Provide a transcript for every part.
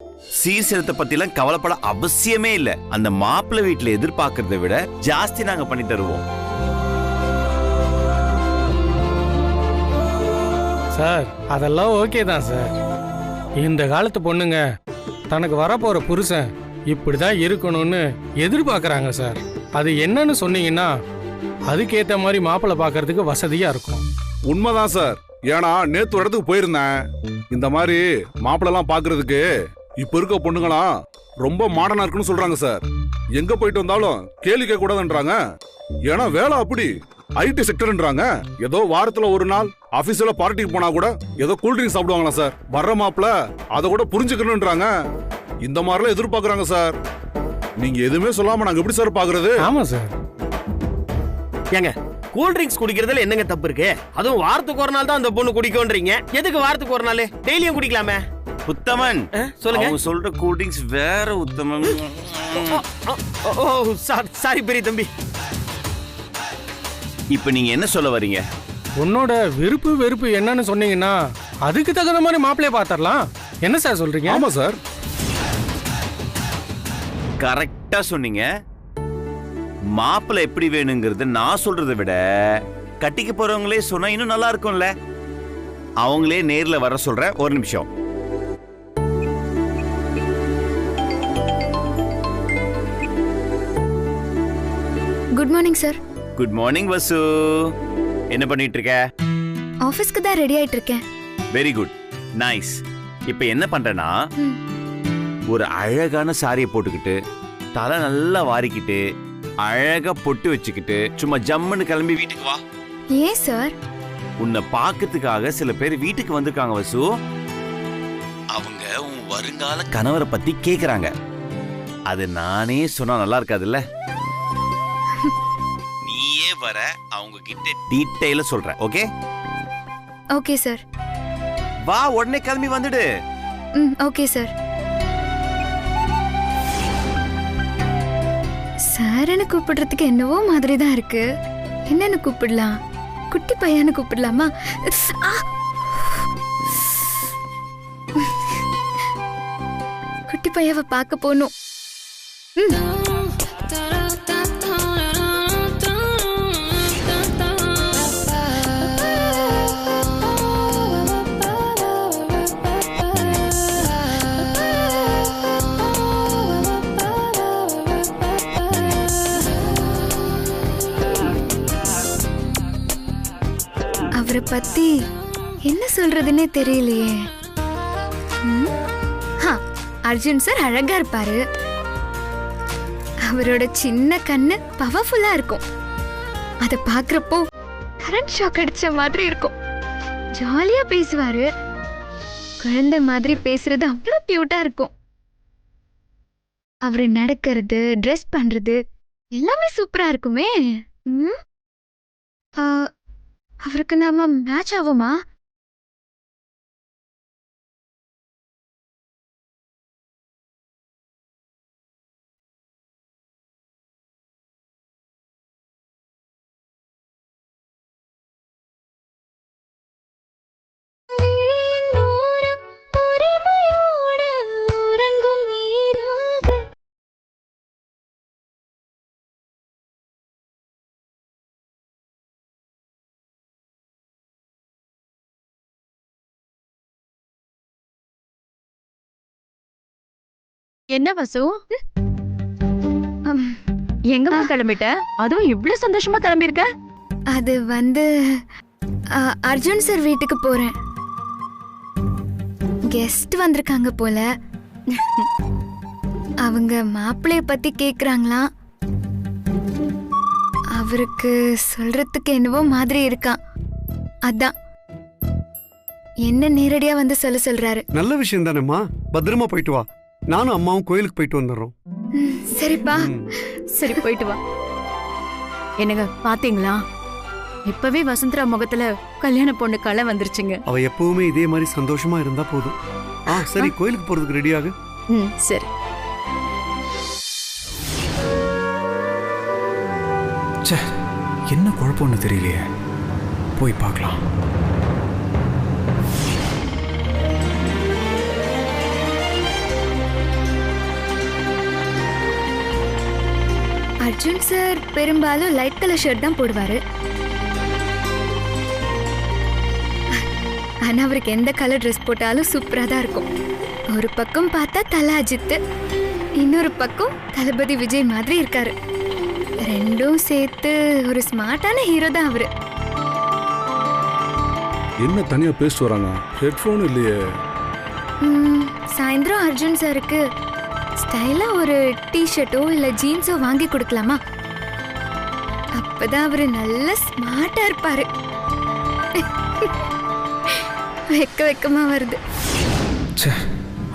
சீர்திருத்தத்தை பத்திலாம் கவலைப்பட அவசியமே இல்ல. அந்த மாப்பிள்ளை வீட்டுல எதிர்பார்க்கறதை விட ஜாஸ்தி நாங்க பண்ணி தருவோம். சார் அதெல்லாம் ஓகே தான் சார். இந்த காலத்து பொண்ணுங்க தனக்கு வரப்போற புருஷன் இப்படிதான் இருக்கணும்னு எதிர்பார்க்கறாங்க சார். அது என்னன்னு சொன்னீங்கன்னா அதுக்கேத்த மாதிரி மாப்பிள்ளை பார்க்கறதுக்கு வசதியா இருக்கும். உண்மைதான் சார். ஏன்னா நேத்து ஒரு இடத்துக்கு போயிருந்தேன். இந்த மாதிரி மாப்பிள்ளலாம் பாக்குறதுக்கு இப்ப இருக்க பொண்ணுங்களாம் ரொம்ப மாடர்னா இருக்குன்னு சொல்றாங்க சார். எங்க போயிட்டு வந்தாலும் கேள்வி கேட்க கூடாதுன்றாங்க. ஏன்னா வேலை அப்படி ஐடி செக்டர்ன்றாங்க. ஏதோ வாரத்துல ஒரு நாள் ஆபீஸ்ல பார்ட்டிக்கு போனா கூட ஏதோ கூல்ட்ரிங்க் சாப்பிடுவாங்களா சார். வர்ற மாப்பிள்ள அதை கூட புரிஞ்சுக்கணும்ன்றாங்க. இந்த மாதிரிலாம் எதிர்பார்க்கறாங்க சார். நீங்க எதுவுமே சொல்லாம நாங்க எப்படி சார் பாக்குறது? ஆமா சார். ஏங்க கூல் ட்ரிங்க்ஸ் குடிக்கிறதுல என்னங்க தப்பு இருக்கு? அதுவும் வாரத்துக்கு ஒரு நாள் தான் அந்த பொண்ணு குடிக்கும்ன்றீங்க. எதுக்கு வாரத்துக்கு ஒரு நாள்? டெய்லியும் குடிக்கலாமே. உத்தமன் சொல்லுங்க. அவங்க சொல்ற கூல் ட்ரிங்க்ஸ் வேற உத்தமன். ஓ சாரி பெரிய தம்பி. இப்ப நீங்க என்ன சொல்ல வரீங்க? உன்னோட விருப்பு வெறுப்பு என்னன்னு சொன்னீங்கன்னா அதுக்கு தகுந்த மாதிரி மாப்பிள்ளைய பார்த்தரலாம். என்ன சார் சொல்றீங்க? ஆமா சார், கரெக்டா சொன்னீங்க. மாப்பிள்ளை எப்படி வேணுங்கிறது நான் சொல்றதை விட கட்டிக்க போறவங்களே சொன்னா இன்னும் நல்லா இருக்கும்ல. அவங்களே நேர்ல வர சொல்ற. ஒரு நிமிஷம். Good morning sir. Good morning Vasu. என்ன பண்ணிட்டு இருக்க? ஆபீஸ்க்கு தான் ரெடி ஆயிட்டு இருக்கேன். Very good, nice. இப்ப என்ன பண்றேன்னா ஒரு அழகான சாரியை போட்டுக்கிட்டு தலை நல்லா வாரிக்கிட்டு அழகா பொட்டு வச்சுக்கிட்டு சும்மா ஜம்முன்னு கிளம்பி வீட்டுக்கு வா. ஏன் சார்? உன்னை பாக்கிறதுக்காக சில பேர் வீட்டுக்கு வந்திருக்காங்க வசு. அவங்க உன் வருங்கால கணவரை பத்தி கேக்குறாங்க. அது நானே சொன்னா நல்லா இருக்காதுல்ல. நீயே வர அவங்க கிட்ட டீடைலா சொல்ற. Okay okay sir. வா, உடனே கிளம்பி வந்துடு. Okay sir. சார்னு கூப்பிடுறதுக்கு என்னவோ மாதிரி தான் இருக்கு. என்னன்னு கூப்பிடலாம்? குட்டி பையன்னு கூப்பிடலாமா? குட்டி பையவை பார்க்க போகணும். அவரை பத்தி என்ன சொல்றதுன்னே தெரியலையே. அர்ஜுன் சார் அழகா இருப்பாரு. அவரோட சின்ன கண்ணு பவர்ஃபுல்லா இருக்கும். அத பாக்குறப்போ கரண்ட் ஷாக் அடிச்ச மாதிரி இருக்கும். ஜாலியா பேசுவாரு. குழந்தை மாதிரி பேசுறது அவ்வளவு கியூட்டா இருக்கும். அவரு நடக்கிறது, ட்ரெஸ் பண்றது எல்லாமே சூப்பரா இருக்குமே. அவருக்கு நாம மேட்ச் ஆகுமா? என்ன வசு, எங்கம்மா கிளம்பிட்ட? அதுவும் இவ்வளவு சந்தோஷமா கிளம்பிருக்க? அது அர்ஜுன் சார் வீட்டுக்கு போறேன். கெஸ்ட் வந்திருக்காங்க போல. அவங்க மாப்பிள்ளைய பத்தி கேக்குறாங்களாம். அவருக்கு சொல்றதுக்கு என்னவோ மாதிரி இருக்கான். அதான் என்ன நேரடியா வந்து சொல்றாரு. நல்ல விஷயம் தானேம்மா. பத்திரமா போயிட்டு வா. நானும் அம்மாவும் கோயிலுக்கு போயிட்டு வந்துடுறோம். சரிப்பா. சரி போயிட்டு வா. என்னங்க பாத்தீங்களா, இப்பவே வசந்தரா முகத்துல கல்யாண பொண்ணு களை வந்துருச்சுங்க. அவ எப்பவுமே இதே மாதிரி சந்தோஷமா இருந்தா போதும். சரி, கோயிலுக்கு போறதுக்கு ரெடியாகு. சரி. என்ன குழப்பம்னு தெரியலையே. போய் பார்க்கலாம். அர்ஜுன் சார் பெரும்பாலும் லைட் கலர் ஷர்ட் தான் போடுவாரு. ஆனா அவருக்கு எந்த கலர் ட்ரெஸ் போட்டாலும் சூப்பரா தான் இருக்கும். ஒரு பக்கம் பார்த்தா தல அஜித், இன்னொரு பக்கம் தளபதி விஜய் மாதிரி இருக்காரு. ரெண்டும் சேர்த்து ஒரு ஸ்மார்ட்டான ஹீரோ தான் அவரு. என்ன தனியா பேசிட்டு வராங்க? ஹெட்ஃபோன் இல்லையே. சாயந்தரம் அர்ஜுன் சாருக்கு ஸ்டைலா ஒரு டிஷர்ட்டோ இல்ல ஜீன்ஸோ வாங்கி கொடுக்கலாமா? அப்பதான் அவரு நல்ல ஸ்மார்ட்டா இருப்பாரு. வெக்கமா வருது. ச்சே,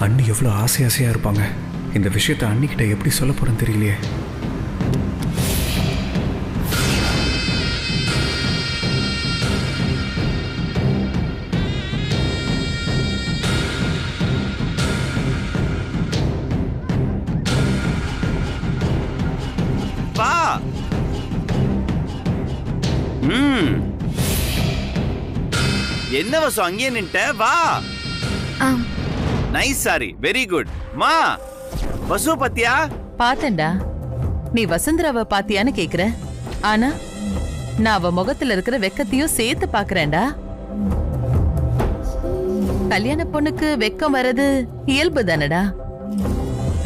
அண்ணி எவ்வளோ ஆசையா இருப்பாங்க. இந்த விஷயத்தை அண்ணிக்கிட்ட எப்படி சொல்ல போறேன்னு தெரியலையே. வா. என்ன வசு அங்கேயே நின்ட்ட? வா. Nice sorry, very good. மா, வசு பத்தியா? பாத்தேன்டா. நீ வசுந்தராவை பாத்தியான்னு கேக்குற. ஆனா நான் அவ முகத்துல இருக்கிற வெக்கத்தையும் சேர்த்து பாக்குறேன்டா. கல்யாண பொண்ணுக்கு வெக்கம் வர்றது இயல்பு தானடா.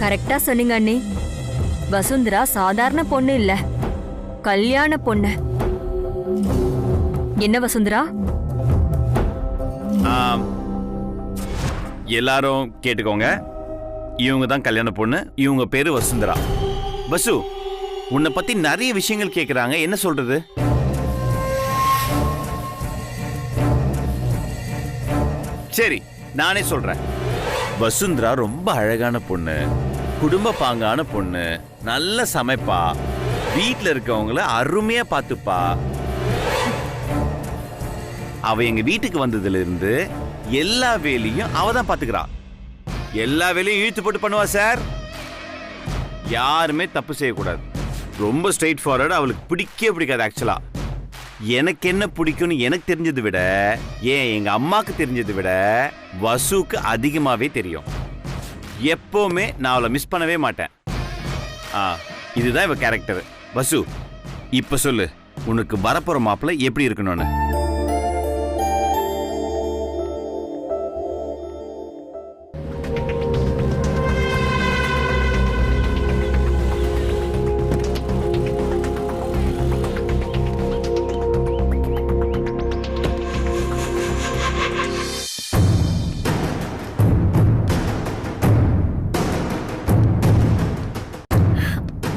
கரெக்டா சொன்னீங்க அண்ணி. வசுந்தரா சாதாரண பொண்ணு இல்ல, கல்யாண பொண்ணு. என்ன வசுந்தரா? எல்லாரும் கேட்டுக்கோங்க. இவங்க தான் கல்யாண பொண்ணு. இவங்க பேரு வசுந்தரா. வசு, உன்னை பத்தி நிறைய விஷயங்கள் கேக்குறாங்க. என்ன சொல்றது? சரி, நானே சொல்றேன். வசுந்தரா ரொம்ப அழகான பொண்ணு, குடும்ப பாங்கான பொண்ணு, நல்ல சமைப்பா, வீட்டுல இருக்கவங்கள அருமையா பாத்துப்பா. அவ எங்க வீட்டுக்கு வந்ததுல இருந்து எல்லா வேலையும் அவ தான் பாத்துக்கிறா. எல்லா வேலையும் இழுத்து போட்டு பண்ணுவா சார். யாருமே தப்பு செய்யக்கூடாது. ரொம்ப ஸ்ட்ரெயிட் ஃபார்வர்டு. அவளுக்கு பிடிக்கவே பிடிக்காது. ஆக்சுவலா எனக்கு என்ன பிடிக்கும்னு எனக்கு தெரிஞ்சதை விட, ஏன் எங்க அம்மாக்கு தெரிஞ்சதை விட வசுக்கு அதிகமாவே தெரியும். எப்பவுமே நான் அவளை மிஸ் பண்ணவே மாட்டேன். இதுதான் இவ கேரக்டர். வசு, இப்ப சொல்லு, உனக்கு வரப்போற மாப்பிள்ளை எப்படி இருக்கணும்னு.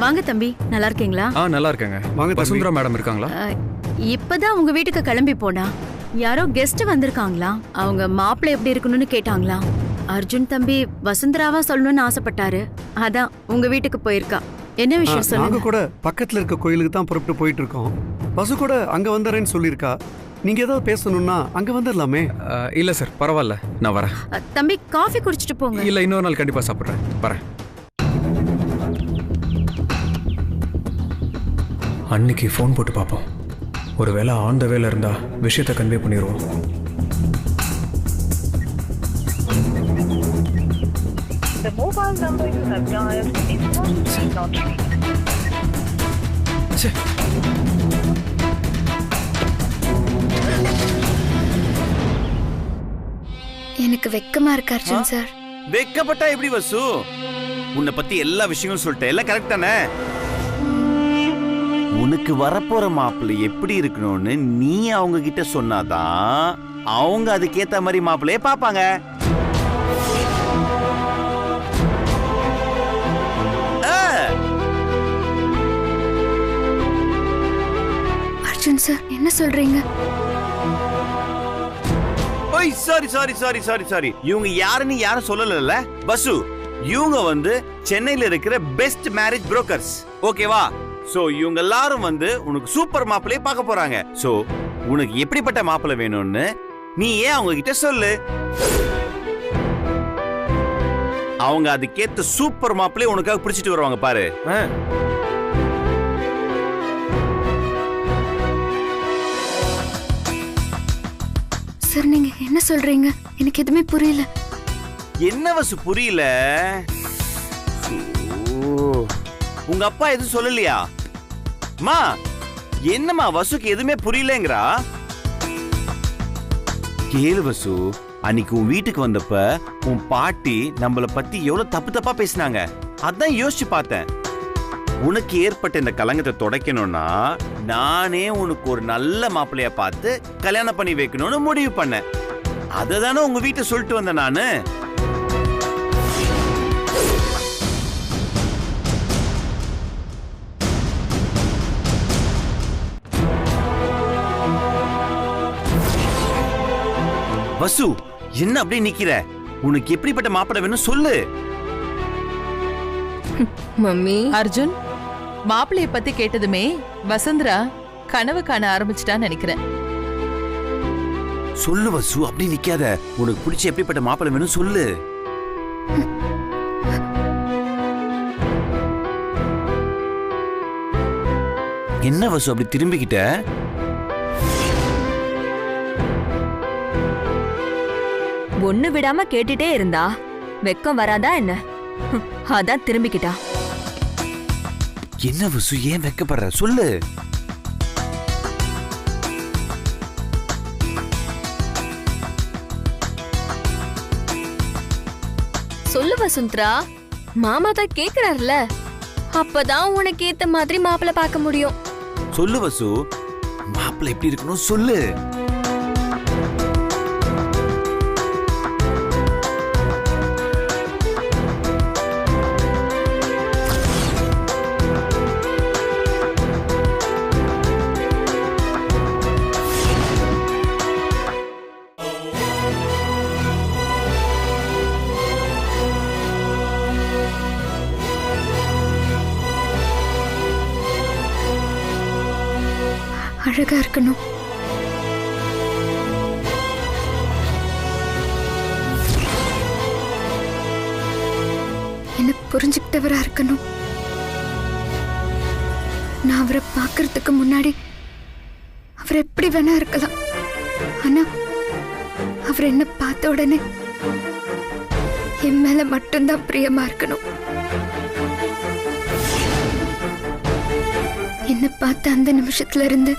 வாங்க தம்பி, நல்லா இருக்கீங்களா? நல்லா இருக்கேங்க. வாங்க தம்பி. வசுந்தரா மேடம் இருக்காங்களா? இப்பதான் உங்க வீட்டுக்கு கிளம்பி போனா. யாரோ கெஸ்ட் வந்திருக்காங்களா, அவங்க மாப்பிள்ளை எப்படி இருக்கணும்னு கேட்டாங்களா. அர்ஜுன் தம்பி வசுந்தராவா சொல்லணும்னு ஆசைப்பட்டாரு. அதான் உங்க வீட்டுக்கு போயிருக்கா. என்ன விஷயம் நாங்க சொல்லுங்க. கூட பக்கத்துல இருக்க கோயிலுக்கு தான் புறப்பட்டு போயிட்டு இருக்கோம். பசு கூட அங்க வந்துறேன்னு சொல்லியிருக்கா. நீங்க ஏதாவது பேசணும்னா அங்க வந்துடலாமே. இல்ல சார், பரவாயில்ல, நான் வரேன். தம்பி காஃபி குடிச்சிட்டு போங்க. இல்ல, இன்னொரு நாள் கண்டிப்பா சாப்பிட்றேன். வரேன். அன்னைக்கு ஃபோன் போட்டு பார்ப்போம். ஒருவேளை ஆன் த வேல இருந்தா விஷயத்தை கன்வே பண்ணிடுவோம். எனக்கு வெக்கமா இருக்கு அர்ஜுன் சார். வெக்கப்பட்டா எப்படி வசு? உன்னை பத்தி எல்லா விஷயங்களும் சொல்லிட்டேன். எல்லாம் கரெக்ட் தானே? உனக்கு வரப்போற மாப்பிள்ளை எப்படி இருக்கணும்னு நீ அவங்க கிட்ட சொன்னாதான் அவங்க அதுக்கேத்த மாதிரி மாப்பிள்ளைய பாப்பாங்க. அர்ஜுன் சார் என்ன சொல்றீங்க? ஓய், sorry sorry sorry sorry sorry. இவங்க யாருன்னு யாரும் சொல்லல வசு. இவங்க சென்னையில இருக்கிற பெஸ்ட் மேரேஜ் புரோக்கர்ஸ். ஓகேவா? சோ இவங்க எல்லாரும் உனக்கு சூப்பர் மாப்பிள்ளைய பார்க்க போறாங்க. சோ உனக்கு எப்படிப்பட்ட மாப்பிள்ளை வேணும்னு நீ ஏன் அவங்க கிட்ட சொல்லு. அவங்க அதுக்கேத்த சூப்பர் மாப்பிள்ளைய உனக்காக பிடிச்சிட்டு வருவாங்க பாரு. சார் நீங்க என்ன சொல்றீங்க? எனக்கு எதுவுமே புரியல. என்ன வசு புரியல? உங்க அப்பா எதுவும் சொல்லலையா? மா என்னம்மா வசுக்கு எதுவுமே புரியலங்கிறா? கேளு வசு, அன்னைக்கு உன் வீட்டுக்கு வந்தப்ப உன் பாட்டி நம்மள பத்தி எவ்வளவு தப்பு தப்பா பேசினாங்க. அதான் யோசிச்சு பார்த்தேன். உனக்கு ஏற்பட்ட இந்த கலங்கத்தை துடைக்கணும்னா நானே உனக்கு ஒரு நல்ல மாப்பிள்ளைய பார்த்து கல்யாணம் பண்ணி வைக்கணும்னு முடிவு பண்ணேன். அததானே உங்க வீட்டை சொல்லிட்டு வந்தேன் நானு. வசு, என்ன அப்படியே நிக்கிற? உனக்கு எப்படிப்பட்ட மாப்பிள்ளை வேணும் சொல்லு. மம்மி. அர்ஜுன், மாப்பிள்ளைய பத்தி கேட்டதுமே வசுந்தரா கனவு காண ஆரம்பிச்சிட்டான்னு நினைக்கிறேன். சொல்லு வசு, அப்படி நிக்காத. உனக்கு பிடிச்ச எப்படிப்பட்ட மாப்பிள்ளை வேணும் சொல்லு. என்ன வசு அப்படி திரும்பிக்கிட்ட? ஒண்ணு விடாம கேட்டுட்டே இருந்தா வெக்கம் வராதா என்ன? அதான் திரும்பிக்கிட்டா. என்ன வசு, ஏன் வெக்கப்படுற சொல்லு. சொல்லு வசுந்தரா, மாமா தான் கேக்குறாருல, அப்பதான் உனக்கு ஏத்த மாதிரி மாப்பிள்ள பார்க்க முடியும். சொல்லு வசு, மாப்பிள்ளை எப்படி இருக்கணும் சொல்லு. அழகா இருக்கணும், என்ன புரிஞ்சுக்கிட்டவரா இருக்கணும். நான் அவரை பார்க்கறதுக்கு முன்னாடி அவர் எப்படி வேணா இருக்கலாம். ஆனா அவர் என்ன பார்த்த உடனே என் மேல மட்டும்தான் பிரியமா இருக்கணும். என்ன பார்த்த அந்த நிமிஷத்துல இருந்து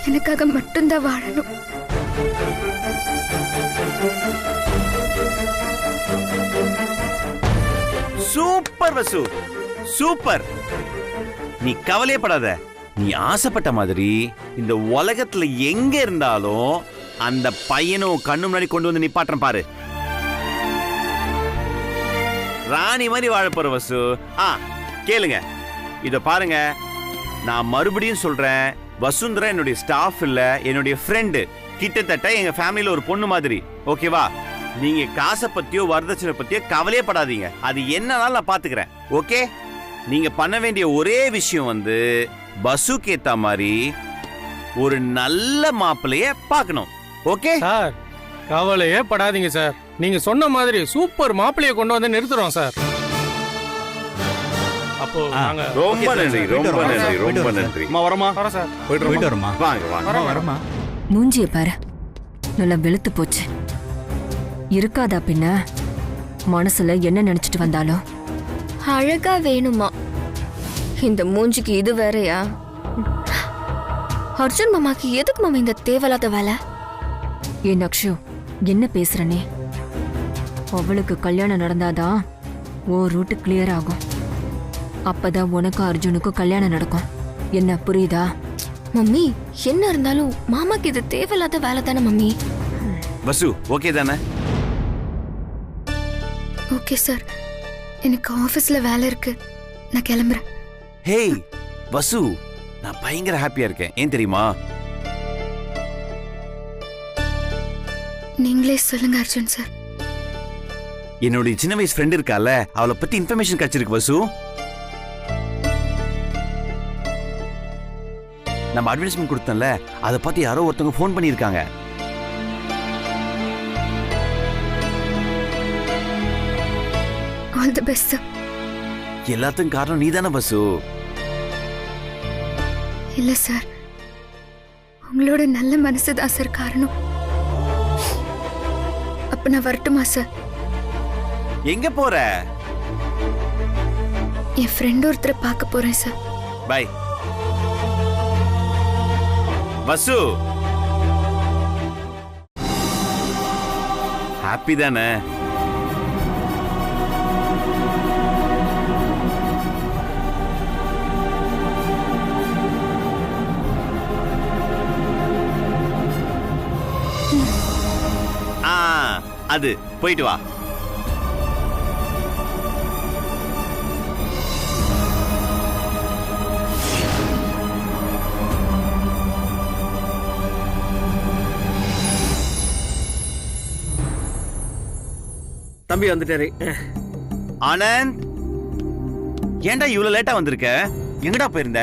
எனக்காக மட்டும்தான் வாழணும். சூப்பர் வசு, சூப்பர். நீ கவலையப்படாத. நீ ஆசைப்பட்ட மாதிரி இந்த உலகத்துல எங்க இருந்தாலும் அந்த பையனும் கண்ணு முன்னாடி கொண்டு வந்து நிப்பாட்டுறேன் பாரு. ராணி மாதிரி வாழ போற வசு. கேளுங்க, இத பாருங்க. நான் மறுபடியும் சொல்றேன், வசுந்தரா என்னுடைய ஸ்டாஃப் இல்ல, என்னுடைய ஃப்ரெண்டு. கிட்டத்தட்ட எங்க ஃபேமிலியில ஒரு பொண்ணு மாதிரி. ஓகேவா? நீங்க காசை பத்தியோ வரதட்சணை பத்தியோ கவலையே படாதீங்க. அது என்னன்னாலும் நான் பாத்துக்கிறேன். ஓகே? நீங்க பண்ண வேண்டிய ஒரே விஷயம் வந்து பசுக்கு ஏத்த மாதிரி ஒரு நல்ல மாப்பிள்ளைய பார்க்கணும். Okay sir? கவலையே படாதீங்க சார். நீங்க சொன்ன மாதிரி சூப்பர் மாப்பிள்ளைய கொண்டு வந்து நிறுத்துறோம் சார். அப்போ நாங்க ரொம்ப நன்றி, ரொம்ப நன்றி, ரொம்ப நன்றி. அம்மா வரமா? வரோம் சார். போயிட்டு வரமா? வாங்க வாங்க. வரமா? மூஞ்சிய பாரு, நல்லா வெளுத்து போச்சு. இருக்காதா பின்ன? மனசுல என்ன நினைச்சிட்டு வந்தாலும் அழகா வேணுமா? இந்த மூஞ்சிக்கு இது வேறயா? அர்ஜுன் மாமாக்கு எதுக்கு மாமா இந்த தேவையில்லாத வேலை? ஏன் அக்ஷு, என்ன பேசுற நீ? அவளுக்கு கல்யாணம் நடந்தாதான் ஓ ரூட்டு கிளியர் ஆகும். அப்பதான் உனக்கும் அர்ஜுனுக்கும் கல்யாணம் நடக்கும். என்ன புரியுதா? மம்மி, என்ன இருந்தாலும் மாமாக்கு இது தேவையில்லாத வேலை தானே மம்மி. வசு ஓகே தானே? ஓகே சார், எனக்கு ஆபீஸ்ல வேலை இருக்கு, நான் கிளம்புறேன். ஹேய் வசு, நான் பயங்கர ஹாப்பியா இருக்கேன். ஏன் தெரியுமா? நீங்களே சொல்லுங்க அர்ஜுன் சார். என்னுடைய சின்ன வயசு ஃப்ரெண்ட் இருக்கால, அவளை பத்தி இன்ஃபர்மேஷன் கிடைச்சிருக்கு வசு. நம்ம அட்வர்டைஸ்மெண்ட் கொடுத்தோம்ல, அதை பார்த்து யாரோ ஒருத்தவங்க ஃபோன் பண்ணியிருக்காங்க. All the best sir. எல்லாத்துக்கும் காரணம் நீதானே வசு. இல்ல சார், உங்களோட நல்ல மனசு தான் சார் காரணம். அப்ப நான் வரட்டுமா சார்? எங்க போற? என் ஃப்ரெண்ட் ஒருத்தரை பார்க்க போறேன் சார். பை. வசு ஹாப்பி தானே? அது போயிட்டு வா. தம்பி வந்துட்டாரு. ஆனந்த், ஏன்டா இவ்வளவு லேட்டா வந்திருக்க? எங்கடா போயிருந்த?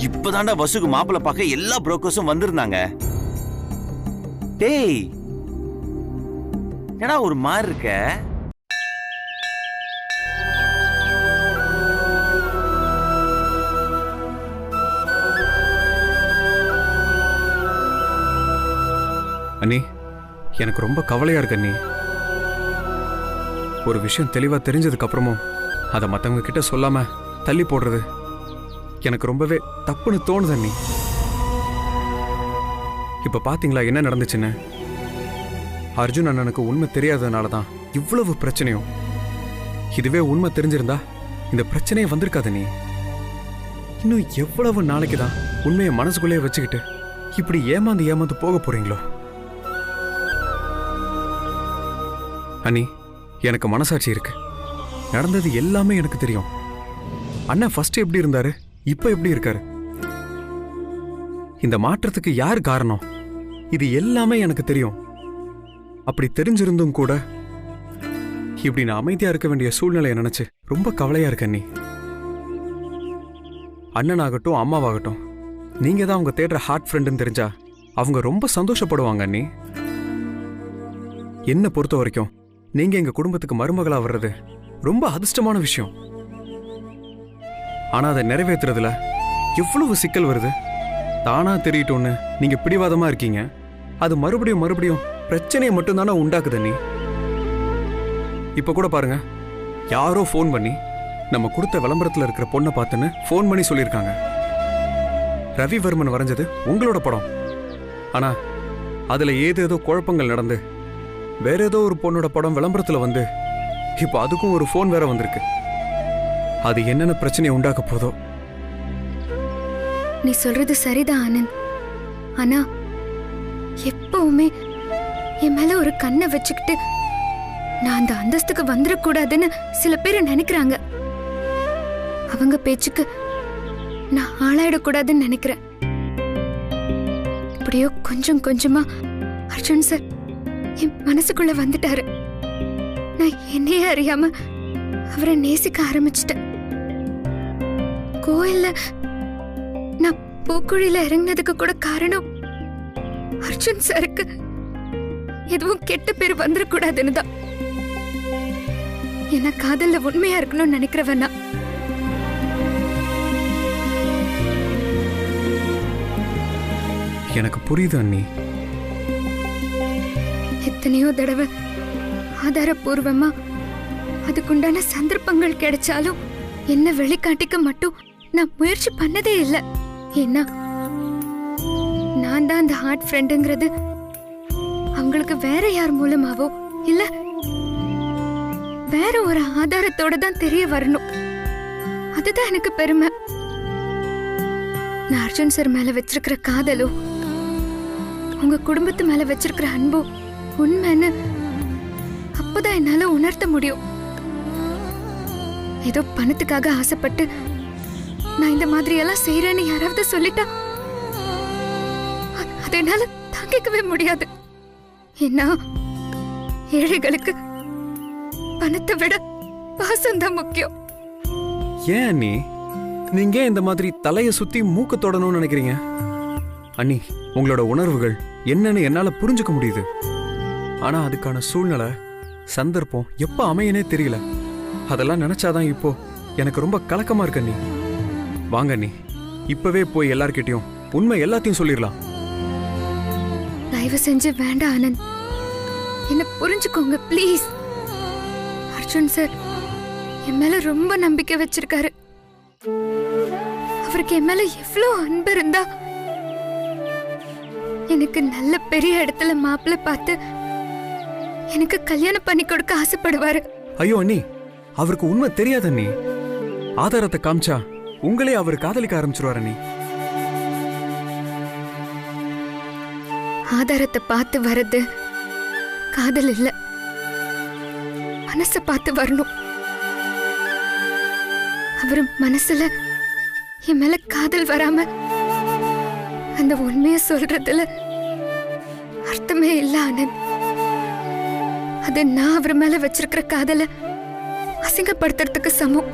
இப்பதான்டா வசுக்கு மாப்பிள்ளை பார்க்க எல்லா புரோக்கர்ஸும் வந்திருந்தாங்க. டேய், ஏடா ஒரு மாதிரி இருக்க? அண்ணி, எனக்கு ரொம்ப கவலையா இருக்கு அண்ணி. ஒரு விஷயம் தெளிவா தெரிஞ்சதுக்கு அப்புறமும் அதை மற்றவங்க கிட்ட சொல்லாம தள்ளி போடுறது எனக்கு ரொம்பவே தப்புன்னு தோணுது அண்ணி. இப்ப பாத்தீங்களா என்ன நடந்துச்சுன்னு? அர்ஜுன் அண்ணனுக்கு உண்மை தெரியாததுனால தான் இவ்வளவு பிரச்சனையும். இதுவே உண்மை தெரிஞ்சிருந்தா இந்த பிரச்சனையே வந்திருக்காது. நீ இன்னும் எவ்வளவு நாளைக்கு தான் உண்மையை மனசுக்குள்ளே வச்சுக்கிட்டு இப்படி ஏமாந்து ஏமாந்து போக போறீங்களோ? அண்ணி, எனக்கு மனசாட்சி இருக்கு. நடந்தது எல்லாமே எனக்கு தெரியும். அண்ணன் ஃபர்ஸ்ட் எப்படி இருந்தாரு, இப்ப எப்படி இருக்காரு, இந்த மாற்றத்துக்கு யார் காரணம், இது எல்லாமே எனக்கு தெரியும். அப்படி தெரிஞ்சிருந்தும் கூட இப்படி நான் அமைதியா இருக்க வேண்டிய சூழ்நிலையை நினைச்சு ரொம்ப கவலையா இருக்கு அண்ணி. அண்ணனாகட்டும் அம்மாவாகட்டும், நீங்க தான் அவங்க தேடுற ஹார்ட் ஃப்ரெண்டுன்னு தெரிஞ்சா அவங்க ரொம்ப சந்தோஷப்படுவாங்க அண்ணி. என்ன பொறுத்த வரைக்கும் நீங்க எங்க குடும்பத்துக்கு மருமகளா வர்றது ரொம்ப அதிர்ஷ்டமான விஷயம். ஆனா அதை நிறைவேற்றுறதுல எவ்வளவு சிக்கல் வருது. தானா தெரியட்டோன்னு நீங்க பிடிவாதமா இருக்கீங்க. அது மறுபடியும் மறுபடியும் பிரச்சனையை மட்டும்தானே உண்டாக்குது நீ. இப்ப கூட பாருங்க, யாரோ ஃபோன் பண்ணி நம்ம கொடுத்த விளம்பரத்துல இருக்கிற பொண்ணை பார்த்துன்னு ஃபோன் பண்ணி சொல்லியிருக்காங்க. ரவிவர்மன் வரைஞ்சது உங்களோட படம். ஆனா அதுல ஏதேதோ குழப்பங்கள் நடந்து வேற ஏதோ ஒரு பொண்ணோட படம் விளம்பரத்துல வந்து இப்போ அதுக்கும் ஒரு ஃபோன் வேற வந்திருக்கு. அது என்னென்ன பிரச்சனையை உண்டாக்க போதோ. நீ சொல்றது சரிதான் ஆனந்த். ஆனா எப்பவுமே என் மேல ஒரு கண்ணை வச்சுக்கிட்டு நான் அந்த அந்தஸ்துக்கு வந்துடக்கூடாதுன்னு சில பேர் நினைக்கிறாங்க. அவங்க பேச்சுக்கு நான் ஆளாயிடக்கூடாதுன்னு நினைக்கிறேன். இப்படியோ கொஞ்சம் கொஞ்சமா அர்ஜுன் சார் என் மனசுக்குள்ள வந்துட்டாரு. நான் என்னையே அறியாம அவரை நேசிக்க ஆரம்பிச்சிட்டேன். கோயில்ல நான் பூக்குழியில இறங்கினதுக்கு கூட காரணம் அர்ஜுன் சாருக்கு எதுவும் கெட்ட பேர் வந்துடக்கூடாதுன்னு தான். என்ன காதல்ல உண்மையா இருக்கணும்னு நினைக்கிறவனா எனக்கு புரியுது அண்ணி. எத்தனையோ தடவை ஆதாரபூர்வமா அதுக்குண்டான சந்தர்ப்பங்கள் கிடைச்சாலும் என்ன வெளிக்காட்டிக்க மட்டும் நான் முயற்சி பண்ணதே இல்லை. ஏன்னா நான் தான் அந்த ஹார்ட் ஃப்ரெண்டுங்கிறது அவங்களுக்கு வேற யார் மூலமாவோ இல்ல வேற ஒரு ஆதாரத்தோட தான் தெரிய வரணும். அதுதான் எனக்கு பெருமை. நான் அர்ஜுன் சார் மேல வச்சிருக்கிற காதலோ உங்க குடும்பத்து மேல வச்சிருக்கிற அன்போ உண்மைன்னு அப்பதான் என்னால உணர்த்த முடியும். ஏதோ பணத்துக்காக ஆசைப்பட்டு நான் இந்த மாதிரி எல்லாம் செய்யறேன்னு யாராவது சொல்லிட்டா அது என்னால தாங்கிக்கவே முடியாது. ஏன்னா ஏழைகளுக்கு பணத்தை விட பாசம்தான் முக்கியம். ஏன் அண்ணி நீங்க இந்த மாதிரி தலைய சுத்தி மூக்க தொடணும்னு நினைக்கிறீங்க? அண்ணி, உங்களோட உணர்வுகள் என்னன்னு என்னால புரிஞ்சுக்க முடியுது. ஆனா அதுக்கான சூழ்நிலை சந்தர்ப்பம் எப்ப அமையனே தெரியல. அதெல்லாம் நினைச்சாதான் இப்போ எனக்கு ரொம்ப கலக்கமா இருக்கு அண்ணி. வாங்க அண்ணி, இப்பவே போய் எல்லார்கிட்டயும் உண்மை எல்லாத்தையும் சொல்லிடலாம். தயவு செஞ்சு வேண்டாம் ஆனந்த், என்ன புரிஞ்சுக்கோங்க ப்ளீஸ். அர்ஜுன் சார் என் மேல ரொம்ப நம்பிக்கை வச்சிருக்காரு. அவருக்கு என் மேல எவ்வளவு அன்பு இருந்தா எனக்கு நல்ல பெரிய இடத்துல மாப்பிள்ளை பார்த்து எனக்கு கல்யாணம் பண்ணி கொடுக்க ஆசைப்படுவாரு. ஐயோ அண்ணி, அவருக்கு உண்மை தெரியாது அண்ணி. ஆதாரத்தை காமிச்சா உங்களே அவர் காதலிக்க ஆரம்பிச்சிருவார் அண்ணி. ஆதாரத்தை பார்த்து வர்றது காதல் இல்ல, மனச பார்த்து வரணும். அவரு மனசுல என் மேல காதல் வராம அந்த உண்மைய சொல்றதுல அர்த்தமே இல்ல ஆனந்த். அது நான் அவர் மேல வச்சிருக்கிற காதலை அசிங்கப்படுத்துறதுக்கு சமம்.